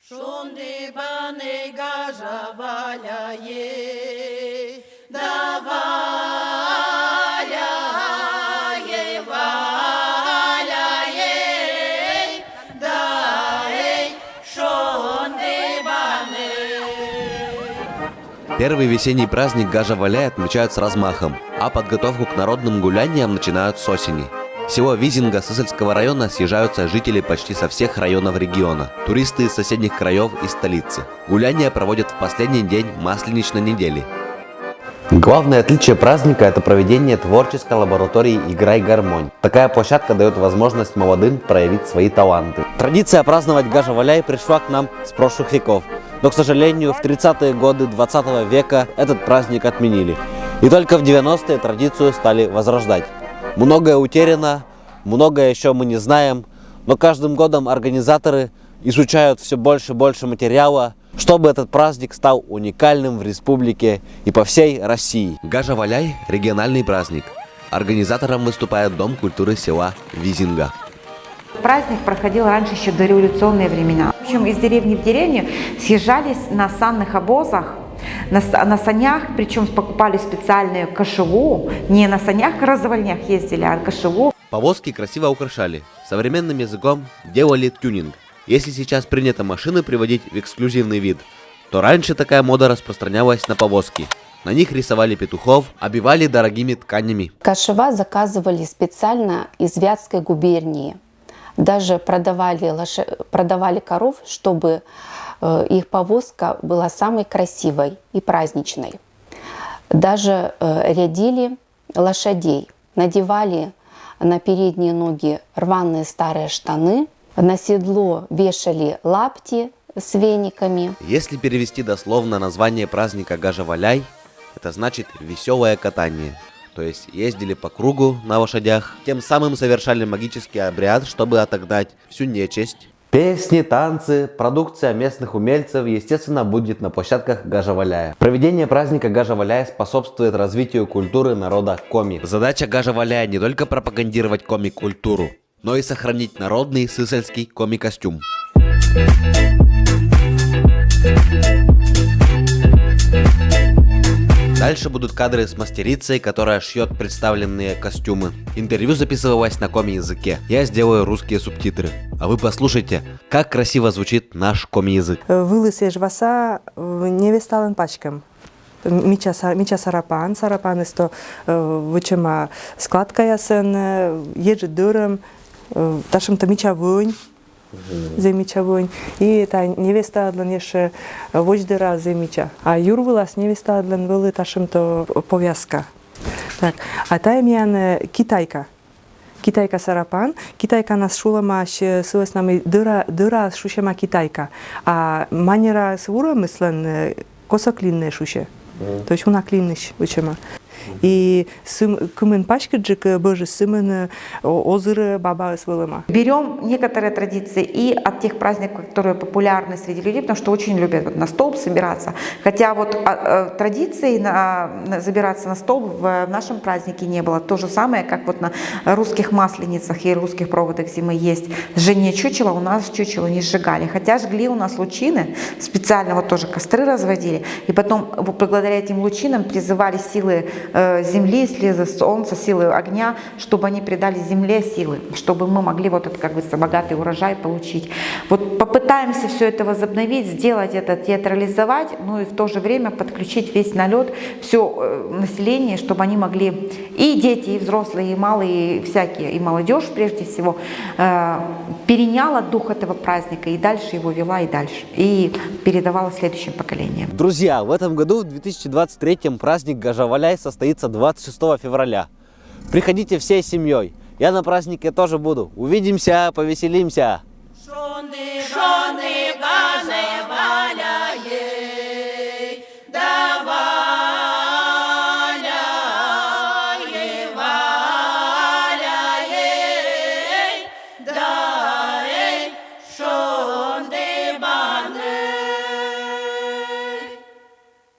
Шунды баны гажа валяе, да валяе, валяе, да эй, шунды баны. Первый весенний праздник Гажа-Валяй отмечают с размахом, а подготовку к народным гуляниям начинают с осени. В село Визинга Сысольского района съезжаются жители почти со всех районов региона, туристы из соседних краев и столицы. Гуляния проводят в последний день масленичной недели. Главное отличие праздника – это проведение творческой лаборатории «Играй гармонь». Такая площадка дает возможность молодым проявить свои таланты. Традиция праздновать Гажа-Валяй пришла к нам с прошлых веков, но, к сожалению, в 30-е годы 20 века этот праздник отменили. И только в 90-е традицию стали возрождать. Многое утеряно, многое еще мы не знаем, но каждым годом организаторы изучают все больше и больше материала, чтобы этот праздник стал уникальным в республике и по всей России. Гажа-Валяй – региональный праздник. Организатором выступает Дом культуры села Визинга. Праздник проходил раньше, еще до революционные времена. В общем, из деревни в деревню съезжались на санных обозах, на санях, причем покупали специальную кошеву, не на санях развальнях ездили, а кошеву. Повозки красиво украшали, современным языком делали тюнинг. Если сейчас принято машины приводить в эксклюзивный вид, то раньше такая мода распространялась на повозки. На них рисовали петухов, обивали дорогими тканями. Кошева заказывали специально из Вятской губернии. Даже продавали коров, чтобы их повозка была самой красивой и праздничной. Даже рядили лошадей, надевали на передние ноги рваные старые штаны, на седло вешали лапти с вениками. Если перевести дословно название праздника Гажа-Валяй, это значит «веселое катание». То есть ездили по кругу на лошадях, тем самым совершали магический обряд, чтобы отогнать всю нечисть. Песни, танцы, продукция местных умельцев, естественно, будет на площадках Гажа-Валяя. Проведение праздника Гажа-Валяя способствует развитию культуры народа коми. Задача Гажа-Валяя не только пропагандировать коми-культуру, но и сохранить народный сысольский коми-костюм. Дальше будут кадры с мастерицей, которая шьет представленные костюмы. Интервью записывалось на коми-языке. Я сделаю русские субтитры. А вы послушайте, как красиво звучит наш коми-язык. Вылысешь васа не вестален пачкам. Мича сарапан, сарапан исто вычема складка ясен, еджет дыром, ташим-то мича вонь. Земича вонь. И это невеста адлан еше вождера земича. А юрвылас невеста адлан вылы ташим-то повязка. Так. А та имян китайка. Китайка сарапан. Китайка нас шулама с нами дыра шушема китайка. А манера свура мыслен косоклинная шуше. То есть уна клинныш вычема. И кумен пачкаджик боже сымен озыры баба свылыма. Берем некоторые традиции и от тех праздников, которые популярны среди людей, потому что очень любят вот на столб собираться. Хотя вот традиции забираться на столб в нашем празднике не было. То же самое, как вот на русских масленицах и русских проводах зимы есть жжение чучела, у нас чучело не сжигали. Хотя жгли у нас лучины, специально вот тоже костры разводили. И потом благодаря этим лучинам призывали силы земли, силы солнца, силы огня, чтобы они придали земле силы, чтобы мы могли вот этот, как бы, богатый урожай получить. Вот попытаемся все это возобновить, сделать это, театрализовать, ну и в то же время подключить весь налет, все население, чтобы они могли, и дети, и взрослые, и малые, и всякие, и молодежь прежде всего, переняла дух этого праздника и дальше его вела, и дальше, и передавала следующим поколениям. Друзья, в этом году, в 2023-м, праздник Гажа-Валяй состоится 26 февраля. Приходите всей семьей. Я на празднике тоже буду. Увидимся, повеселимся!